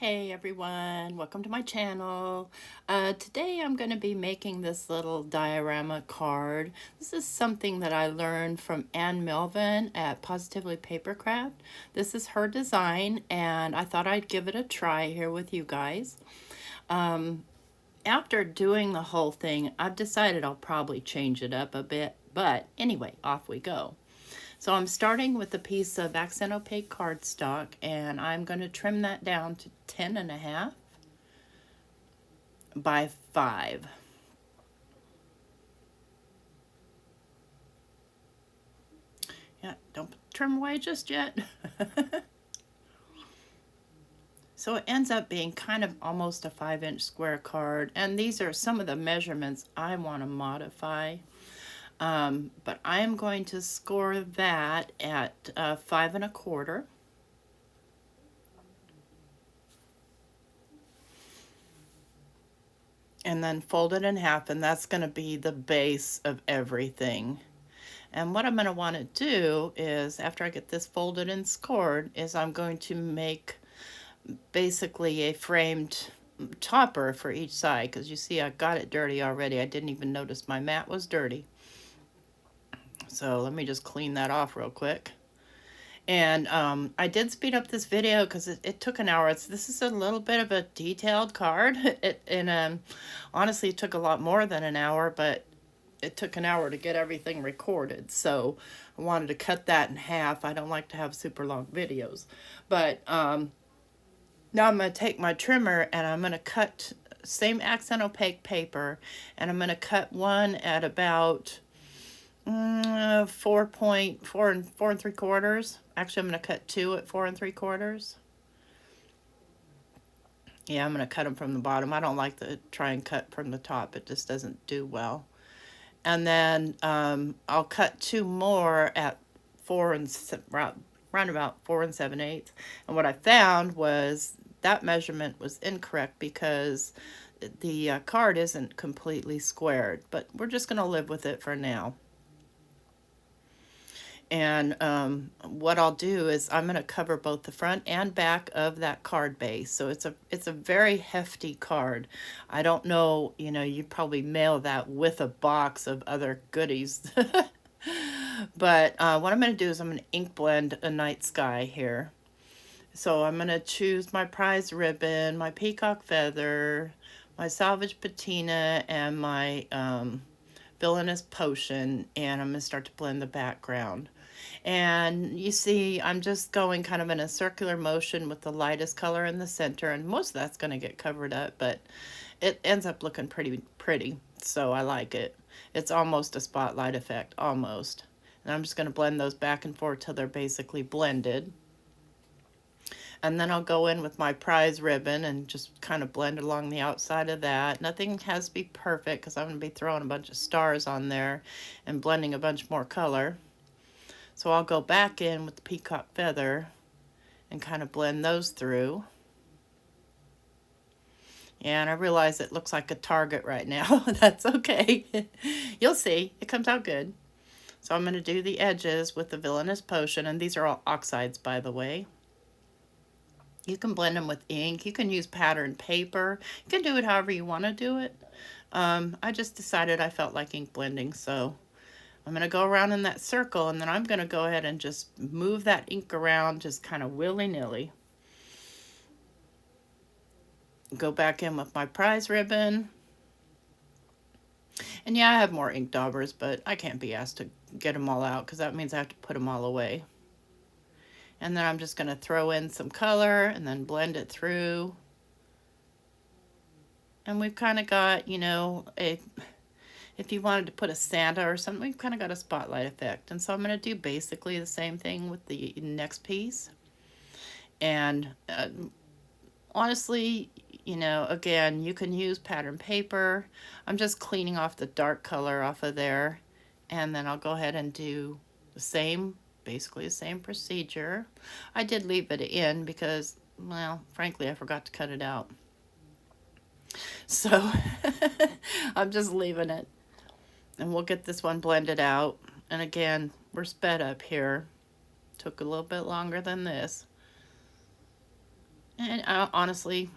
Hey everyone, welcome to my channel. Today I'm going to be making this little diorama card. This is something that I learned from Melvin at Positively Papercraft. This is her design and I thought I'd give it a try here with you guys. After doing the whole thing, I've decided I'll probably change it up a bit, but anyway, off we go. So I'm starting with a piece of accent opaque cardstock and I'm going to trim that down to 10.5 by 5. Yeah, don't trim away just yet. So it ends up being kind of almost a 5-inch square card, and these are some of the measurements I want to modify. But I am going to score that at 5 1/4. And then fold it in half, and that's going to be the base of everything. And what I'm going to want to do is, after I get this folded and scored, is I'm going to make basically a framed topper for each side, because you see I got it dirty already. I didn't even notice my mat was dirty. So let me just clean that off real quick. And I did speed up this video because it took an hour. This is a little bit of a detailed card. Honestly, it took a lot more than an hour, but it took an hour to get everything recorded. So I wanted to cut that in half. I don't like to have super long videos. But now I'm going to take my trimmer and I'm going to cut same accent opaque paper. And I'm going to cut one at about 4.4 and 4 3/4. Actually, I'm going to cut two at 4 3/4. Yeah, I'm going to cut them from the bottom. I don't like to try and cut from the top. It just doesn't do well. And then I'll cut two more at 4 and round about 4 7/8. And what I found was that measurement was incorrect because the card isn't completely squared. But we're just going to live with it for now. And what I'll do is I'm going to cover both the front and back of that card base. So it's a very hefty card. I don't know, you probably mail that with a box of other goodies. But what I'm going to do is I'm going to ink blend a night sky here. So I'm going to choose my prize ribbon, my peacock feather, my salvage patina, and my villainous potion, and I'm going to start to blend the background. And you see, I'm just going kind of in a circular motion with the lightest color in the center, and most of that's going to get covered up, but it ends up looking pretty, so I like it. It's almost a spotlight effect, almost. And I'm just going to blend those back and forth till they're basically blended. And then I'll go in with my prize ribbon and just kind of blend along the outside of that. Nothing has to be perfect because I'm going to be throwing a bunch of stars on there and blending a bunch more color. So I'll go back in with the peacock feather and kind of blend those through. And I realize it looks like a target right now. That's okay. You'll see. It comes out good. So I'm going to do the edges with the villainous potion. And these are all oxides, by the way. You can blend them with ink. You can use patterned paper. You can do it however you want to do it. I just decided I felt like ink blending, so I'm going to go around in that circle, and then I'm going to go ahead and just move that ink around just kind of willy-nilly. Go back in with my prize ribbon. And yeah, I have more ink daubers, but I can't be asked to get them all out because that means I have to put them all away. And then I'm just going to throw in some color and then blend it through. And we've kind of got, if you wanted to put a Santa or something, we've kind of got a spotlight effect. And so I'm going to do basically the same thing with the next piece. And honestly, again, you can use pattern paper. I'm just cleaning off the dark color off of there. And then I'll go ahead and do the same, basically the same procedure. I did leave it in because, well, frankly, I forgot to cut it out. So I'm just leaving it. And we'll get this one blended out. And again, we're sped up here. Took a little bit longer than this. And honestly,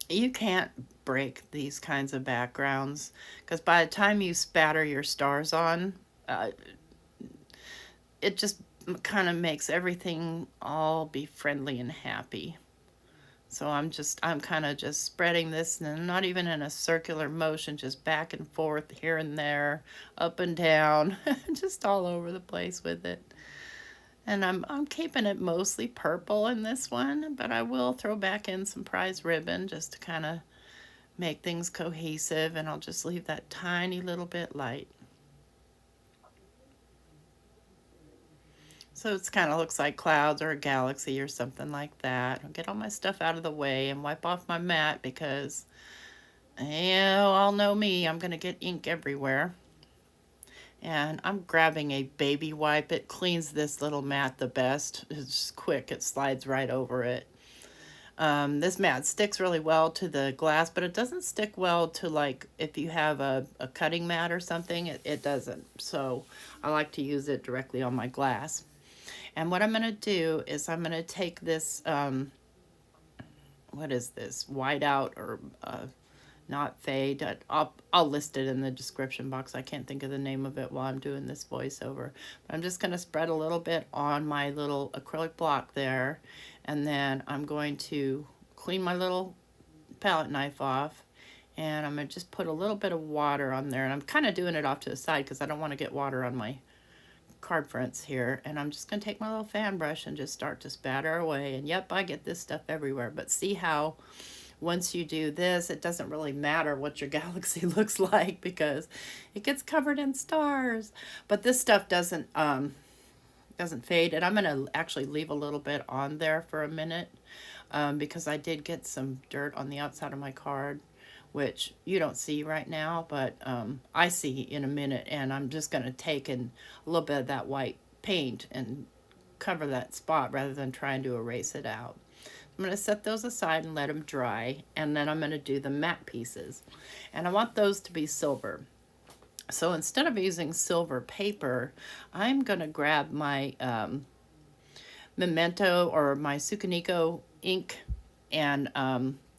you can't break these kinds of backgrounds because by the time you spatter your stars on, uh, it just kind of makes everything all be friendly and happy. So I'm kind of just spreading this, and not even in a circular motion, just back and forth here and there, up and down, just all over the place with it. And I'm keeping it mostly purple in this one, but I will throw back in some prize ribbon just to kind of make things cohesive, and I'll just leave that tiny little bit light. So it's kind of looks like clouds or a galaxy or something like that. I'll get all my stuff out of the way and wipe off my mat because, all know me, I'm going to get ink everywhere. And I'm grabbing a baby wipe. It cleans this little mat the best. It's quick, it slides right over it. This mat sticks really well to the glass, but it doesn't stick well to, like, if you have a cutting mat or something, it doesn't. So I like to use it directly on my glass. And what I'm going to do is I'm going to take this, what is this, whiteout or not fade. I'll list it in the description box. I can't think of the name of it while I'm doing this voiceover. But I'm just going to spread a little bit on my little acrylic block there. And then I'm going to clean my little palette knife off. And I'm going to just put a little bit of water on there. And I'm kind of doing it off to the side because I don't want to get water on my card fronts here. And I'm just going to take my little fan brush and just start to spatter away. And yep, I get this stuff everywhere. But see how once you do this, it doesn't really matter what your galaxy looks like because it gets covered in stars. But this stuff doesn't fade. And I'm going to actually leave a little bit on there for a minute because I did get some dirt on the outside of my card, which you don't see right now, but I see in a minute. And I'm just going to take in a little bit of that white paint and cover that spot rather than trying to erase it out. I'm going to set those aside and let them dry, and then I'm going to do the matte pieces. And I want those to be silver. So instead of using silver paper, I'm going to grab my Memento or my Sukaniko ink, and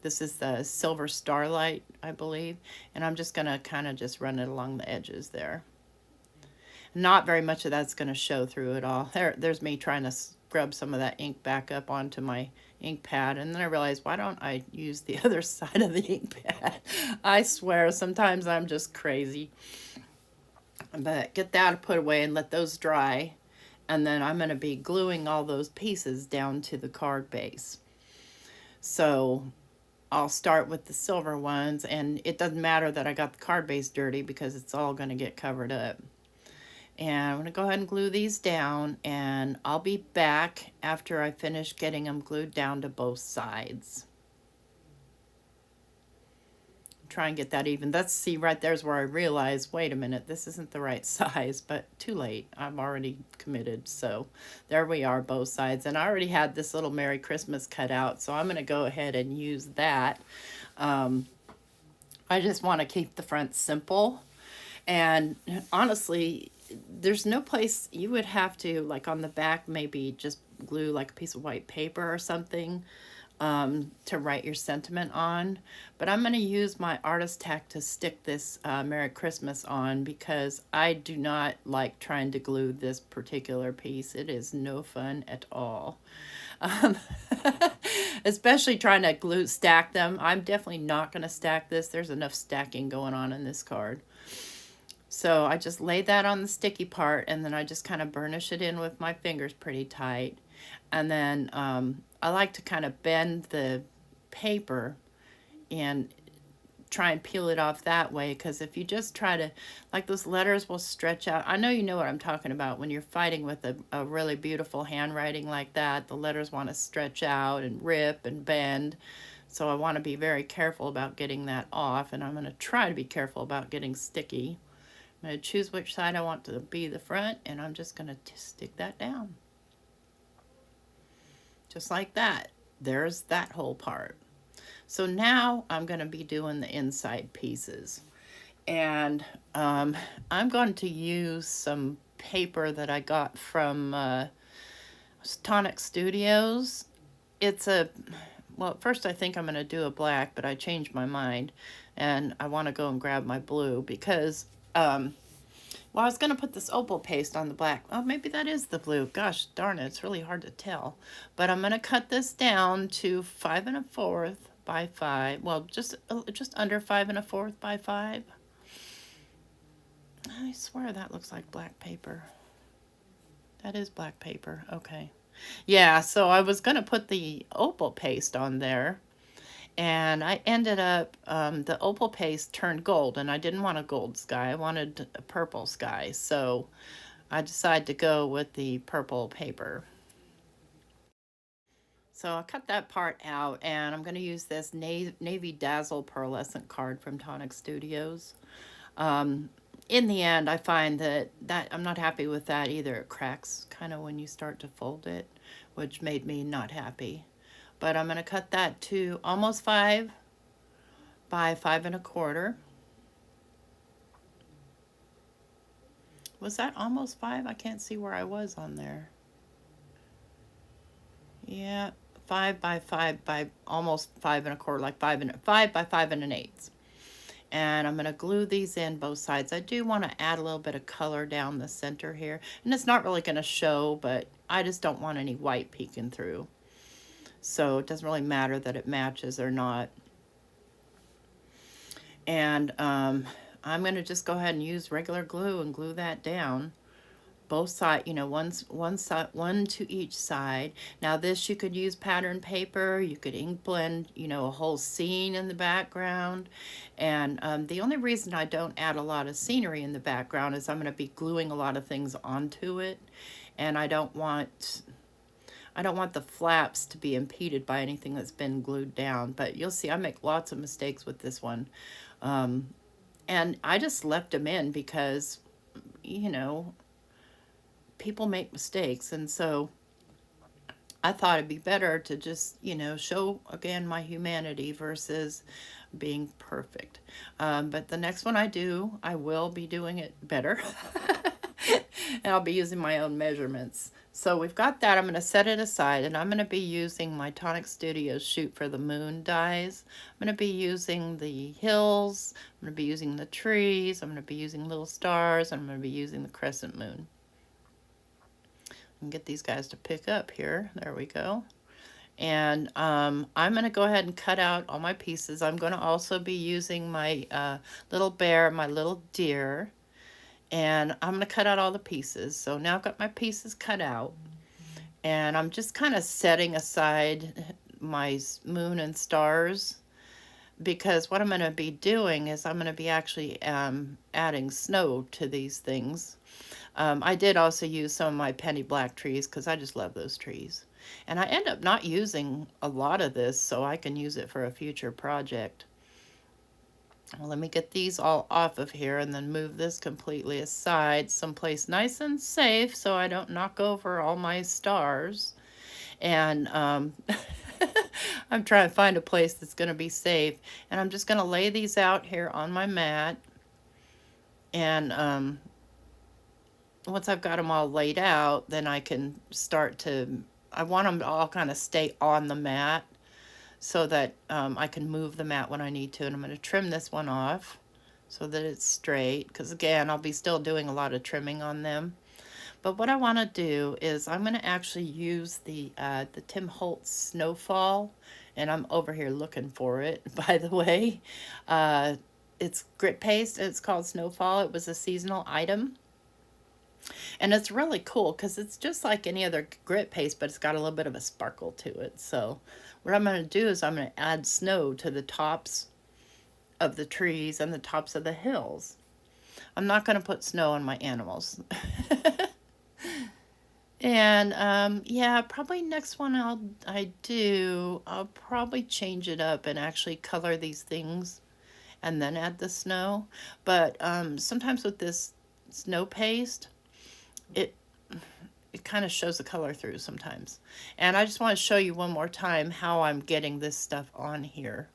this is the Silver Starlight, I believe, and I'm just going to kind of just run it along the edges there. Not very much of that's going to show through it all. There's me trying to scrub some of that ink back up onto my ink pad, and then I realized, why don't I use the other side of the ink pad? I swear, sometimes I'm just crazy. But get that put away and let those dry, and then I'm going to be gluing all those pieces down to the card base. So I'll start with the silver ones, and it doesn't matter that I got the card base dirty because it's all going to get covered up. And I'm going to go ahead and glue these down, and I'll be back after I finish getting them glued down to both sides. Try and get that even. See, right there's where I realized, wait a minute, this isn't the right size, but too late. I'm already committed. So there we are, both sides. And I already had this little Merry Christmas cut out, so I'm going to go ahead and use that. I just want to keep the front simple. And honestly, there's no place you would have to, like on the back, maybe just glue like a piece of white paper or something to write your sentiment on. But I'm going to use my artist tack to stick this Merry Christmas on because I do not like trying to glue this particular piece. It is no fun at all. Especially trying to stack them. I'm definitely not going to stack this. There's enough stacking going on in this card. So I just lay that on the sticky part, and then I just kind of burnish it in with my fingers pretty tight. And then I like to kind of bend the paper and try and peel it off that way, because if you just try to, like, those letters will stretch out. I know you know what I'm talking about when you're fighting with a really beautiful handwriting like that. The letters want to stretch out and rip and bend. So I want to be very careful about getting that off, and I'm going to try to be careful about getting sticky. I'm going to choose which side I want to be the front, and I'm just going to stick that down. Just like that. There's that whole part. So now I'm going to be doing the inside pieces. And I'm going to use some paper that I got from Tonic Studios. it's a, well, at first I think I'm going to do a black, but I changed my mind and I want to go and grab my blue because, well, I was going to put this opal paste on the black. Oh, maybe that is the blue. Gosh darn it, it's really hard to tell. But I'm going to cut this down to 5 1/4 by 5. Well, just under 5 1/4 by 5. I swear that looks like black paper. That is black paper. Okay. Yeah, so I was going to put the opal paste on there, and I ended up, the opal paste turned gold, and I didn't want a gold sky. I wanted a purple sky, so I decided to go with the purple paper. So I cut that part out, and I'm going to use this Navy Dazzle pearlescent card from Tonic Studios. In the end, I find that I'm not happy with that either. It cracks kind of when you start to fold it, which made me not happy. But I'm going to cut that to almost 5 by 5 1/4. Was that almost 5? I can't see where I was on there. Yeah, 5 by 5 by almost 5 1/4, like 5 by 5 1/8. And I'm going to glue these in both sides. I do want to add a little bit of color down the center here. And it's not really going to show, but I just don't want any white peeking through. So it doesn't really matter that it matches or not. And I'm going to just go ahead and use regular glue and glue that down. Both sides, you know, one side, one to each side. Now this, you could use pattern paper, you could ink blend, you know, a whole scene in the background. And the only reason I don't add a lot of scenery in the background is I'm going to be gluing a lot of things onto it, and I don't want the flaps to be impeded by anything that's been glued down. But you'll see I make lots of mistakes with this one. And I just left them in because, you know, people make mistakes, and so I thought it'd be better to just, you know, show again my humanity versus being perfect. But the next one I do, I will be doing it better. And I'll be using my own measurements. So we've got that. I'm going to set it aside, and I'm going to be using my Tonic Studios Shoot for the Moon dies. I'm going to be using the hills, I'm going to be using the trees, I'm going to be using little stars, and I'm going to be using the crescent moon. And get these guys to pick up here. There we go. And I'm going to go ahead and cut out all my pieces. I'm going to also be using my little bear, my little deer, and I'm going to cut out all the pieces. So now I've got my pieces cut out, and I'm just kind of setting aside my moon and stars, because what I'm going to be doing is I'm going to be actually adding snow to these things. I did also use some of my penny black trees because I just love those trees. And I end up not using a lot of this, so I can use it for a future project. Well, let me get these all off of here and then move this completely aside, someplace nice and safe so I don't knock over all my stars. And I'm trying to find a place that's going to be safe. And I'm just going to lay these out here on my mat. And once I've got them all laid out, then I can start to, I want them to all kind of stay on the mat so that I can move the mat when I need to. And I'm going to trim this one off so that it's straight, because again, I'll be still doing a lot of trimming on them. But what I want to do is I'm going to actually use the Tim Holtz Snowfall, and I'm over here looking for it, by the way. It's grit paste, and it's called Snowfall. It was a seasonal item. And it's really cool because it's just like any other grit paste, but it's got a little bit of a sparkle to it. So what I'm going to do is I'm going to add snow to the tops of the trees and the tops of the hills. I'm not going to put snow on my animals. And yeah, probably next one I'll probably change it up and actually color these things and then add the snow. But sometimes with this snow paste, it kind of shows the color through sometimes. And I just want to show you one more time how I'm getting this stuff on here.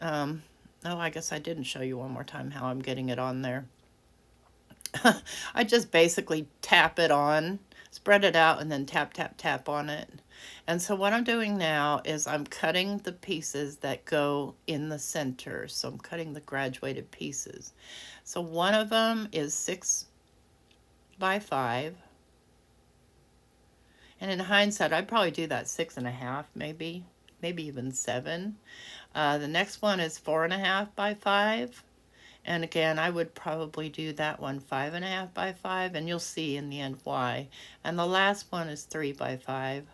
Oh, I guess I didn't show you one more time how I'm getting it on there. I just basically tap it on. spread it out, and then tap, tap, tap on it. And so what I'm doing now is I'm cutting the pieces that go in the center. So I'm cutting the graduated pieces. So one of them is 6 by 5. And in hindsight, I'd probably do that 6.5, maybe even 7. The next one is 4.5 by 5. And again, I would probably do that one 5.5 by 5, and you'll see in the end why. And the last one is 3 by 5.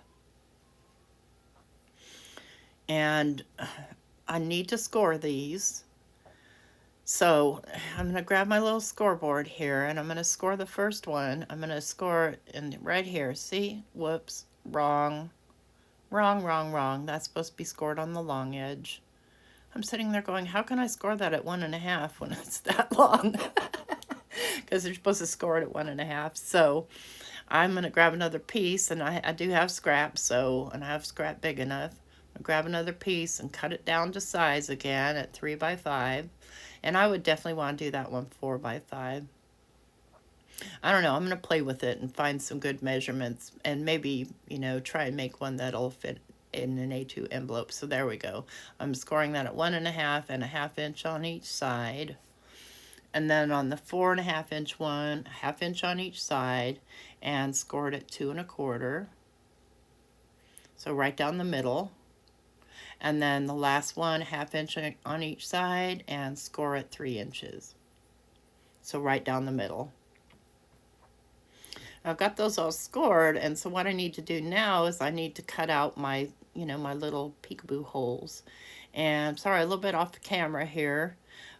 And I need to score these. So I'm going to grab my little scoreboard here, and I'm going to score the first one. I'm going to score in right here. See? Whoops. Wrong. Wrong, wrong, wrong. That's supposed to be scored on the long edge. I'm sitting there going, how can I score that at 1.5 when it's that long? Because they're supposed to score it at 1.5. So I'm going to grab another piece, and I do have scrap, and I have scrap big enough. I'll grab another piece and cut it down to size again at 3 by 5. And I would definitely want to do that one 4 by 5. I don't know. I'm going to play with it and find some good measurements, and maybe, try and make one that'll fit in an A2 envelope. So there we go. I'm scoring that at 1.5 and a 1/2 inch on each side. And then on the 4.5 inch one, 1/2 inch on each side, and scored at 2 1/4. So right down the middle. And then the last one, 1/2 inch on each side, and score at 3 inches. So right down the middle. I've got those all scored, and so what I need to do now is I need to cut out my, my little peekaboo holes. And sorry, a little bit off the camera here,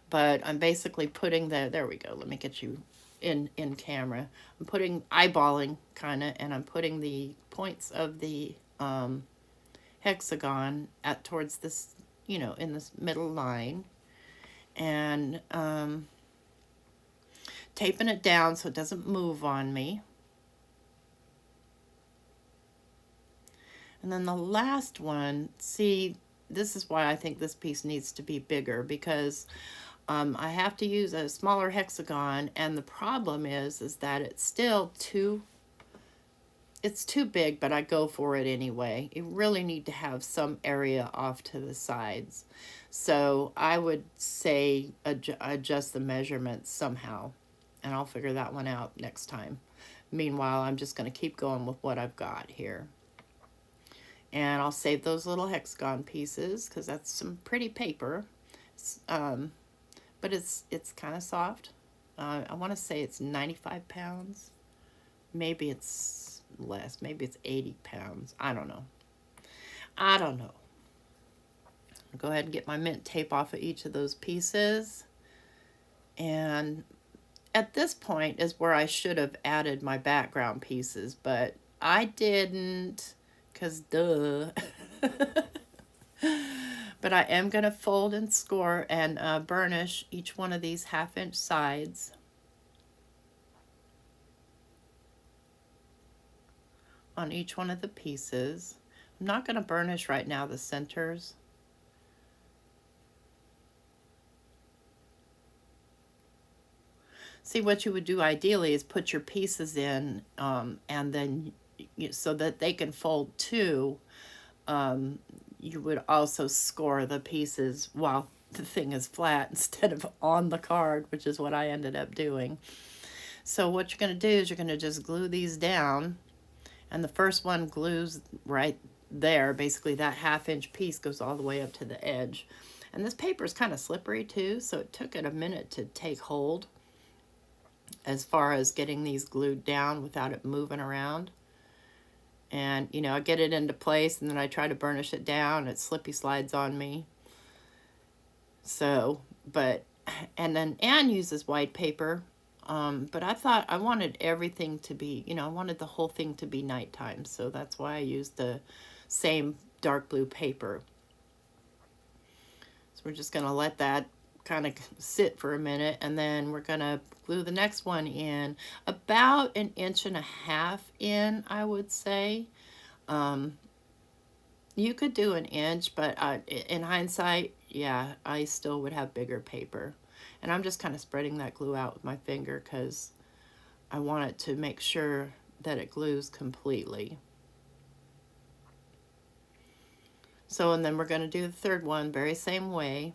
but I'm basically putting there we go, let me get you in camera. I'm eyeballing kind of, and I'm putting the points of the hexagon towards this, in this middle line, and taping it down so it doesn't move on me. And then the last one, see, this is why I think this piece needs to be bigger, because I have to use a smaller hexagon, and the problem is that it's still too big, but I go for it anyway. You really need to have some area off to the sides. So I would say adjust the measurements somehow, and I'll figure that one out next time. Meanwhile, I'm just going to keep going with what I've got here. And I'll save those little hexagon pieces because that's some pretty paper. But it's kind of soft. I want to say it's 95 pounds. Maybe it's less. Maybe it's 80 pounds. I don't know. I'll go ahead and get my mint tape off of each of those pieces. And at this point is where I should have added my background pieces, but I didn't. Because duh. But I am going to fold and score and burnish each one of these 1/2 inch sides. On each one of the pieces. I'm not going to burnish right now the centers. See, what you would do ideally is put your pieces in and then so that they can fold too. You would also score the pieces while the thing is flat instead of on the card, which is what I ended up doing. So what you're going to do is you're going to just glue these down, and the first one glues right there. Basically that 1/2 inch piece goes all the way up to the edge. And this paper is kind of slippery too, so it took it a minute to take hold as far as getting these glued down without it moving around. And, I get it into place, and then I try to burnish it down. It slippy slides on me. So, and then Anne uses white paper. But I thought I wanted everything to be, I wanted the whole thing to be nighttime. So that's why I used the same dark blue paper. So we're just going to let that kind of sit for a minute, and then we're going to glue the next one in about 1.5 inches in, I would say. You could do 1 inch, but in hindsight, yeah, I still would have bigger paper. And I'm just kind of spreading that glue out with my finger because I want it to make sure that it glues completely. So, and then we're going to do the third one very same way.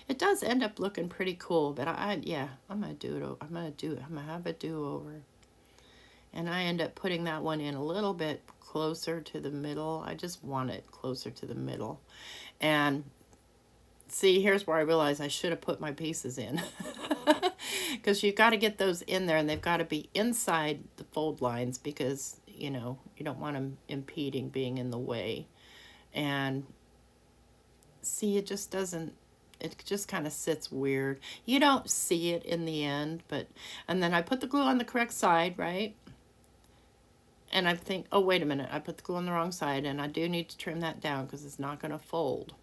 It does end up looking pretty cool, but yeah, I'm going to do it. I'm going to have a do-over. And I end up putting that one in a little bit closer to the middle. I just want it closer to the middle. And see, here's where I realize I should have put my pieces in. Because you've got to get those in there, and they've got to be inside the fold lines because, you know, you don't want them impeding, being in the way. And see, it just doesn't, it just kind of sits weird. You don't see it in the end, but, and then I put the glue on the correct side, right? And I think, oh, wait a minute, I put the glue on the wrong side, and I do need to trim that down because it's not going to fold.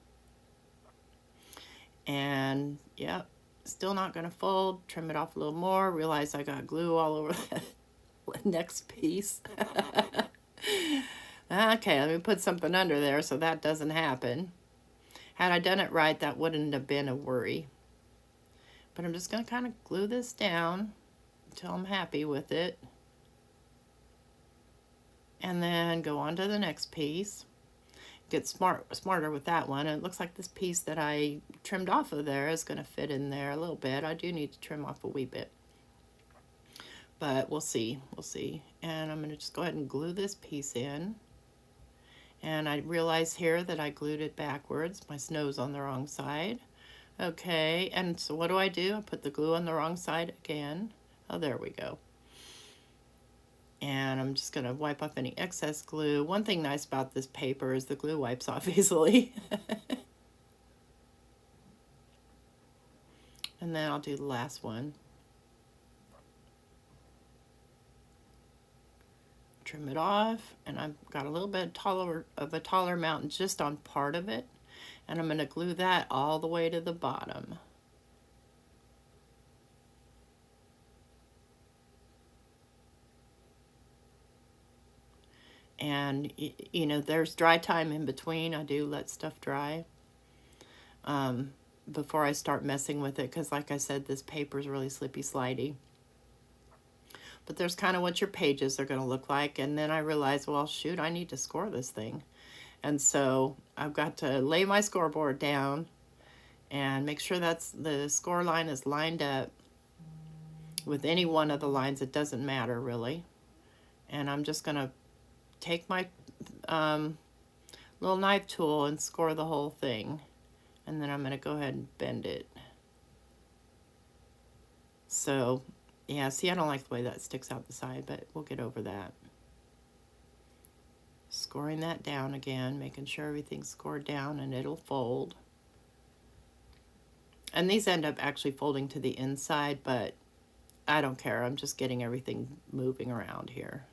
And, yeah, still not going to fold. Trim it off a little more. Realize I got glue all over the next piece. Okay, let me put something under there so that doesn't happen. Had I done it right, that wouldn't have been a worry. But I'm just going to kind of glue this down until I'm happy with it. And then go on to the next piece. Get smarter with that one. And it looks like this piece that I trimmed off of there is going to fit in there a little bit. I do need to trim off a wee bit. But we'll see. We'll see. And I'm going to just go ahead and glue this piece in. And I realize here that I glued it backwards. My snow's on the wrong side. Okay, and so what do? I put the glue on the wrong side again. Oh, there we go. And I'm just going to wipe off any excess glue. One thing nice about this paper is the glue wipes off easily. And then I'll do the last one. Trim it off, and I've got a little bit taller of a taller mountain just on part of it. And I'm going to glue that all the way to the bottom. And, you know, there's dry time in between. I do let stuff dry before I start messing with it. Because like I said, this paper is really slippy slidey. But there's kind of what your pages are going to look like. And then I realized, well, shoot, I need to score this thing. And so I've got to lay my scoreboard down and make sure that's the score line is lined up with any one of the lines. It doesn't matter really. And I'm just going to take my little knife tool and score the whole thing. And then I'm going to go ahead and bend it. So, yeah, see, I don't like the way that sticks out the side, but we'll get over that. Scoring that down again, making sure everything's scored down, and it'll fold. And these end up actually folding to the inside, but I don't care. I'm just getting everything moving around here.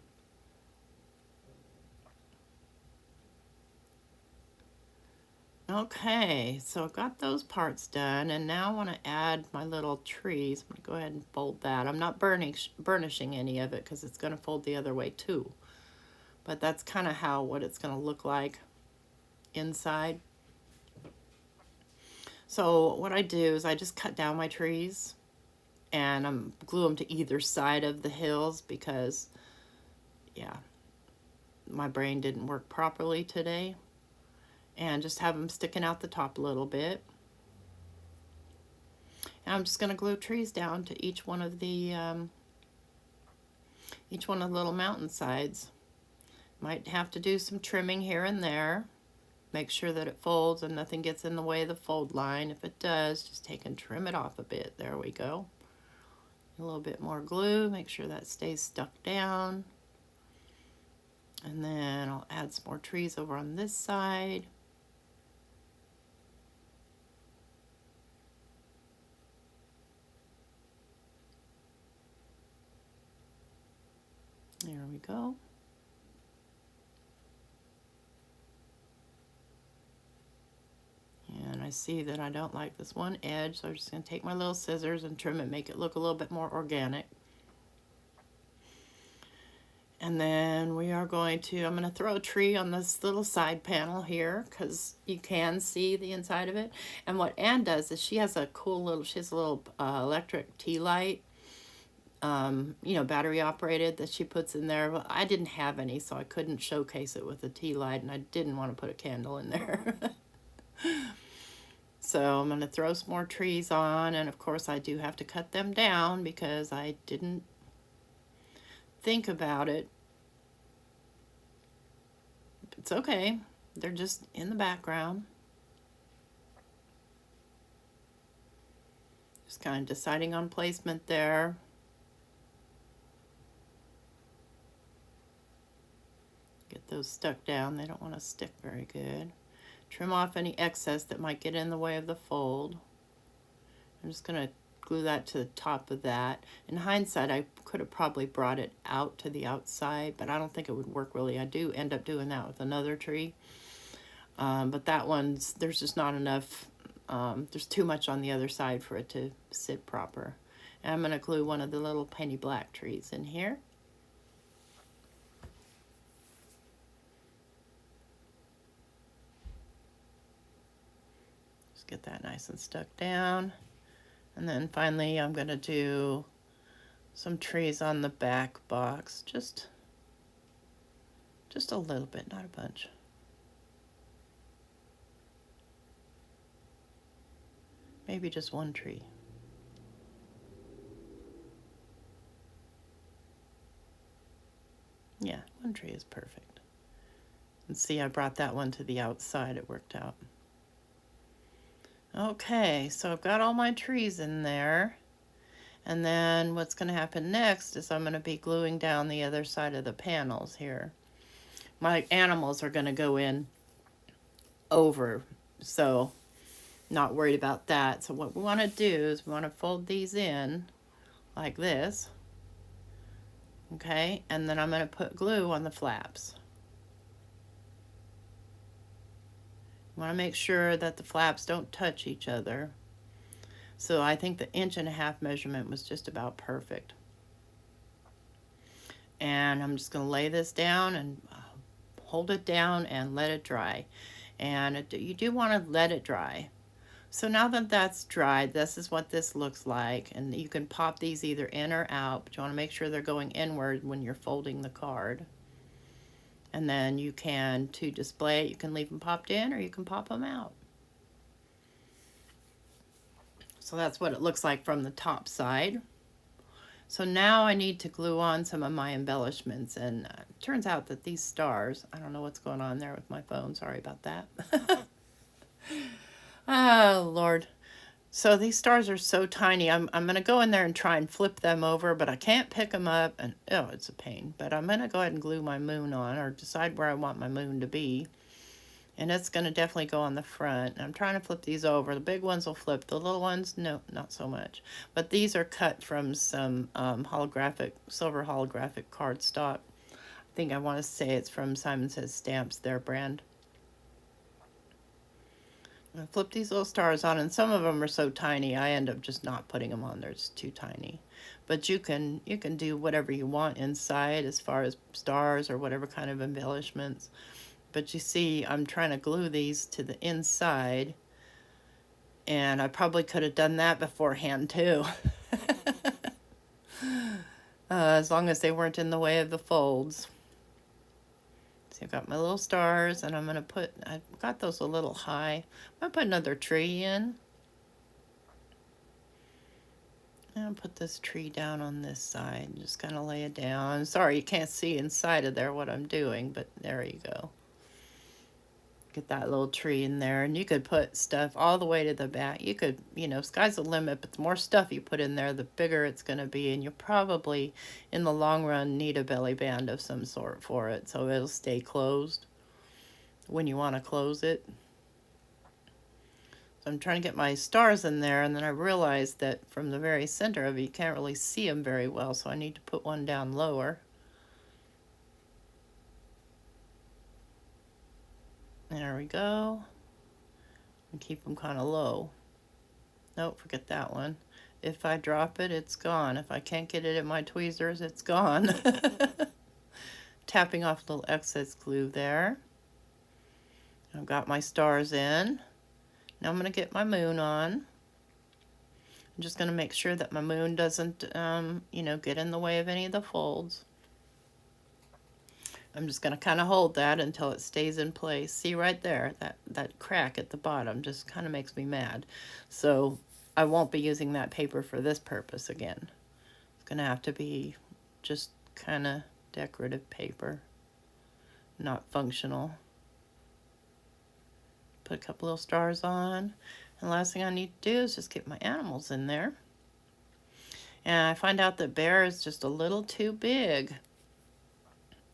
Okay, so I've got those parts done, and now I want to add my little trees. I'm going to go ahead and fold that. I'm not burnishing any of it because it's going to fold the other way too. But that's kind of what it's going to look like inside. So what I do is I just cut down my trees and glue them to either side of the hills because, yeah, my brain didn't work properly today. And just have them sticking out the top a little bit. And I'm just going to glue trees down to each one of the little mountain sides. Might have to do some trimming here and there. Make sure that it folds and nothing gets in the way of the fold line. If it does, just take and trim it off a bit. There we go. A little bit more glue. Make sure that stays stuck down. And then I'll add some more trees over on this side. There we go. And I see that I don't like this one edge, so I'm just going to take my little scissors and trim it, make it look a little bit more organic. And then I'm going to throw a tree on this little side panel here because you can see the inside of it. And what Anne does is she has a little electric tea light. you know, battery operated that she puts in there. Well, I didn't have any, so I couldn't showcase it with a tea light, and I didn't want to put a candle in there. So I'm going to throw some more trees on, and of course I do have to cut them down because I didn't think about it. It's okay. They're just in the background. Just kind of deciding on placement there. Get those stuck down. They don't want to stick very good. Trim off any excess that might get in the way of the fold. I'm just going to glue that to the top of that. In hindsight, I could have probably brought it out to the outside, but I don't think it would work really. I do end up doing that with another tree. But that one's, there's just not enough, there's too much on the other side for it to sit proper. And I'm going to glue one of the little penny black trees in here. Just get that nice and stuck down. And then finally I'm going to do some trees on the back box, just a little bit, not a bunch. Maybe just one tree. Yeah, one tree is perfect. And see, I brought that one to the outside. It worked out. Okay, so I've got all my trees in there. And then what's going to happen next is I'm going to be gluing down the other side of the panels here. My animals are going to go in over, so not worried about that. So what we want to do is we want to fold these in like this. Okay, and then I'm going to put glue on the flaps. You want to make sure that the flaps don't touch each other. So I think the 1.5 inch measurement was just about perfect. And I'm just going to lay this down and hold it down and let it dry. And you do want to let it dry. So now that that's dried, this is what this looks like. And you can pop these either in or out, but you want to make sure they're going inward when you're folding the card. And then you can, to display it, you can leave them popped in or you can pop them out. So that's what it looks like from the top side. So now I need to glue on some of my embellishments, and it turns out that these stars, I don't know what's going on there with my phone, sorry about that. Oh, Lord. So these stars are so tiny. I'm going to go in there and try and flip them over, but I can't pick them up, and oh, it's a pain. But I'm going to go ahead and glue my moon on, or decide where I want my moon to be. And it's going to definitely go on the front. I'm trying to flip these over. The big ones will flip. The little ones, no, not so much. But these are cut from some silver holographic cardstock. I think I want to say it's from Simon Says Stamps, their brand. I flip these little stars on, and some of them are so tiny, I end up just not putting them on. They're just too tiny. But you can do whatever you want inside as far as stars or whatever kind of embellishments. But you see, I'm trying to glue these to the inside, and I probably could have done that beforehand too. As long as they weren't in the way of the folds. So I've got my little stars, and I'm going to put, I've got those a little high. I'm going to put another tree in. And I'll put this tree down on this side and just kind of lay it down. Sorry, you can't see inside of there what I'm doing, but there you go. Get that little tree in there, and you could put stuff all the way to the back. You could, you know, sky's the limit, but the more stuff you put in there, the bigger it's going to be, and you'll probably, in the long run, need a belly band of some sort for it, so it'll stay closed when you want to close it. So I'm trying to get my stars in there, and then I realized that from the very center of it, you can't really see them very well, so I need to put one down lower. There we go. And keep them kind of low. Nope, forget that one. If I drop it, it's gone. If I can't get it in my tweezers, it's gone. Tapping off a little excess glue there. I've got my stars in. Now I'm going to get my moon on. I'm just going to make sure that my moon doesn't, you know, get in the way of any of the folds. I'm just going to kind of hold that until it stays in place. See right there, that crack at the bottom just kind of makes me mad. So I won't be using that paper for this purpose again. It's going to have to be just kind of decorative paper, not functional. Put a couple little stars on. And the last thing I need to do is just get my animals in there. And I find out that Bear is just a little too big.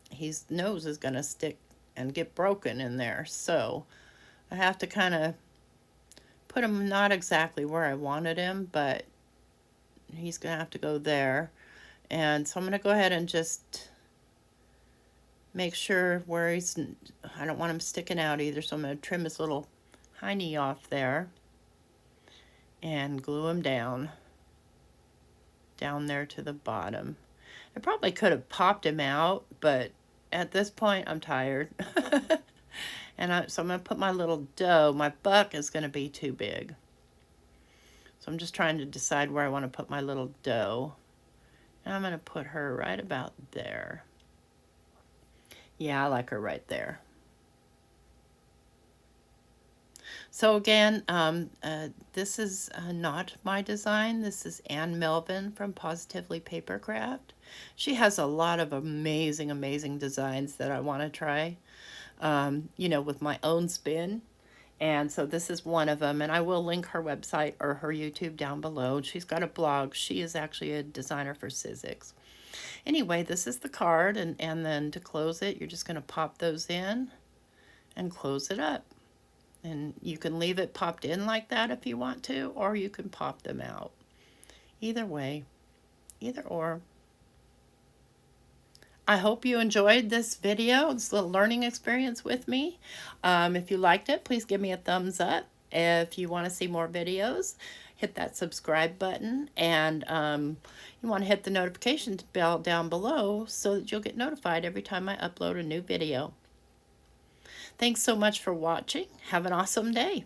His nose is going to stick and get broken in there. So I have to kind of put him not exactly where I wanted him, but he's going to have to go there. And so I'm going to go ahead and just make sure where he's, I don't want him sticking out either, so I'm going to trim his little hiney off there and glue him down there to the bottom. I probably could have popped him out, but at this point I'm tired. And so I'm going to put my little doe. My buck is going to be too big. So I'm just trying to decide where I want to put my little doe. And I'm going to put her right about there. Yeah, I like her right there. So again, this is not my design. This is Melvin from Positively Papercraft. She has a lot of amazing, amazing designs that I want to try, you know, with my own spin. And so this is one of them, and I will link her website or her YouTube down below. She's got a blog. She is actually a designer for Sizzix. Anyway, this is the card, and then to close it, you're just going to pop those in and close it up. And you can leave it popped in like that if you want to, or you can pop them out. Either way, either or. I hope you enjoyed this video, this little learning experience with me. If you liked it, please give me a thumbs up. If you want to see more videos, hit that subscribe button, and you want to hit the notification bell down below so that you'll get notified every time I upload a new video. Thanks so much for watching. Have an awesome day.